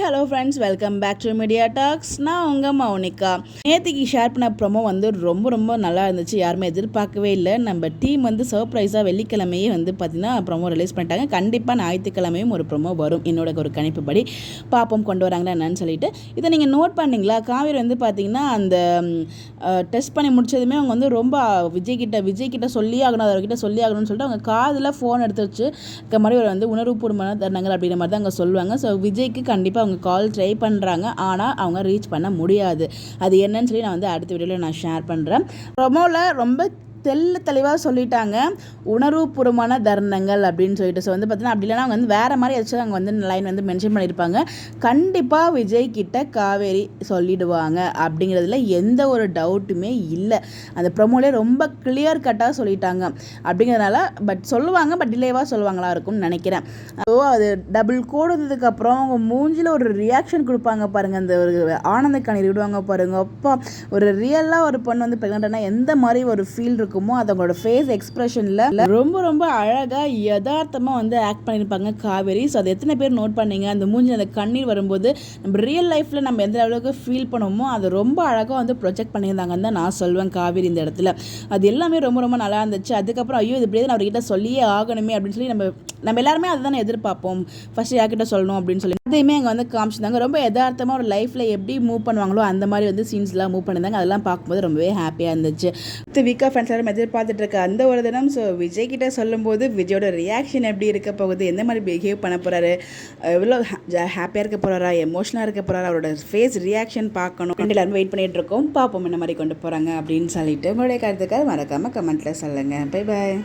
Hello ஃப்ரெண்ட்ஸ், welcome back to media talks. நான் உங்கள் மௌனிகா. நேற்றுக்கு ஷேர் பண்ண ப்ரோமோ ரொம்ப நல்லா இருந்துச்சு. யாருமே எதிர்பார்க்கவே இல்லை. நம்ம டீம் சர்ப்ரைஸாக வெள்ளிக்கிழமையே பார்த்திங்கன்னா ப்ரோமோ ரிலீஸ் பண்ணிட்டாங்க. கண்டிப்பாக ஞாயிற்றுக்கிழமையும் ஒரு ப்ரோமோ வரும், என்னோட ஒரு கணிப்புப்படி. பார்ப்போம் கொண்டு வராங்களா என்னன்னு சொல்லிட்டு. இதை நீங்கள் நோட் பண்ணிங்களா? காவேரி பார்த்திங்கன்னா அந்த டெஸ்ட் பண்ணி முடிச்சதுமே அவங்க ரொம்ப விஜய்கிட்ட சொல்லி ஆகணும், அவர்கிட்ட சொல்லி ஆகணும்னு சொல்லிட்டு அவங்க காதில் ஃபோன் எடுத்து வச்சு இருக்க மாதிரி ஒரு உணர்வுபூர்வமான தருணங்கள் அப்படிங்கிற மாதிரி தான் அவங்க சொல்லுவாங்க. ஸோ விஜய்க்கு கண்டிப்பாக அவங்க கால் ட்ரை பண்ணுறாங்க, ஆனால் அவங்க ரீச் பண்ண முடியாது. அது என்னன்னு சொல்லி நான் அடுத்த வீடியோவில் நான் ஷேர் பண்ணுறேன். ப்ரோமோவில் ரொம்ப தெளிவாக சொல்லிட்டாங்க, உணர்வுபூர்வமான தருணங்கள் அப்படின்னு சொல்லிட்டு. ஸோ பார்த்தீங்கன்னா அப்படி இல்லைனா அவங்க வேறு மாதிரி ஏதாச்சும் அவங்க லைன் மென்ஷன் பண்ணியிருப்பாங்க. கண்டிப்பாக விஜய் கிட்ட காவேரி சொல்லிடுவாங்க அப்படிங்கிறதுல எந்த ஒரு டவுட்டுமே இல்லை. அந்த ப்ரோமோலே ரொம்ப கிளியர் கட்டாக சொல்லிட்டாங்க அப்படிங்கிறதுனால. சொல்லுவாங்க, டிலேவாக சொல்லுவாங்களா இருக்கும்னு நினைக்கிறேன். ஸோ அது டபுள் கோடு வந்ததுக்கப்புறம் அவங்க மூஞ்சில் ஒரு ரியாக்ஷன் கொடுப்பாங்க பாருங்கள், அந்த ஒரு ஆனந்த கண்ணீர் விடுவாங்க பாருங்கள். அப்பா, ஒரு ரியலாக ஒரு பொண்ணு ப்ரெக்னென்ட்னா எந்த மாதிரி ஒரு ஃபீல் இருக்குமோ அது அவங்களோட ஃபேஸ் எக்ஸ்பிரஷனில் ரொம்ப அழகாக யதார்த்தமாக ஆக்ட் பண்ணியிருப்பாங்க காவேரி. ஸோ அது எத்தனை பேர் நோட் பண்ணீங்க? அந்த மூஞ்சி அந்த கண்ணீர் வரும்போது நம்ம ரியல் லைஃப்பில் நம்ம எந்த அளவுக்கு ஃபீல் பண்ணுவோமோ அதை ரொம்ப அழகாக ப்ரொஜெக்ட் பண்ணியிருந்தாங்கன்னு தான் நான் சொல்வேன் காவேரி இந்த இடத்துல. அது எல்லாமே ரொம்ப நல்லா இருந்துச்சு. அதுக்கப்புறம் ஐயோ இது இப்படியே நான் அவர்கிட்ட சொல்லியே ஆகணுமே அப்படின்னு சொல்லி நம்ம எல்லாருமே அதை தானே எதிர்பார்ப்போம். ஃபஸ்ட்டு யார்கிட்ட சொல்லணும் அப்படின்னு சொல்லி அதையுமே அங்கே காமிச்சிருந்தாங்க. ரொம்ப யதார்த்தமாக ஒரு லைஃப்பில் எப்படி மூவ் பண்ணுவாங்களோ அந்த மாதிரி சீன்ஸ்லாம் மூவ் பண்ணியிருந்தாங்க. அதெல்லாம் பார்க்கும்போது ரொம்பவே ஹாப்பியாக இருந்துச்சு. வீக்காக ஃப்ரெண்ட்ஸ் எல்லாரும் எதிர்பார்த்துட்டு இருக்க அந்த ஒரு தினம். ஸோ விஜய் கிட்ட சொல்லும்போது விஜயோட ரியாக்ஷன் எப்படி இருக்க போகுது, எந்த மாதிரி பிஹேவ் பண்ண போகிறாரு, எவ்வளோ ஹாப்பியாக இருக்க போகிறாரா, எமோஷனலாக இருக்க போகிறாரா, அவரோட ஃபேஸ் ரியாக்ஷன் பார்க்கணும். எல்லாரும் வெயிட் பண்ணிகிட்டு இருக்கோம். பார்ப்போம் என்ன மாதிரி கொண்டு போகிறாங்க அப்படின்னு சொல்லிட்டு. உங்களுடைய கருத்துக்கள் மறக்காமல் கமெண்ட்டில் சொல்லுங்கள். Bye bye.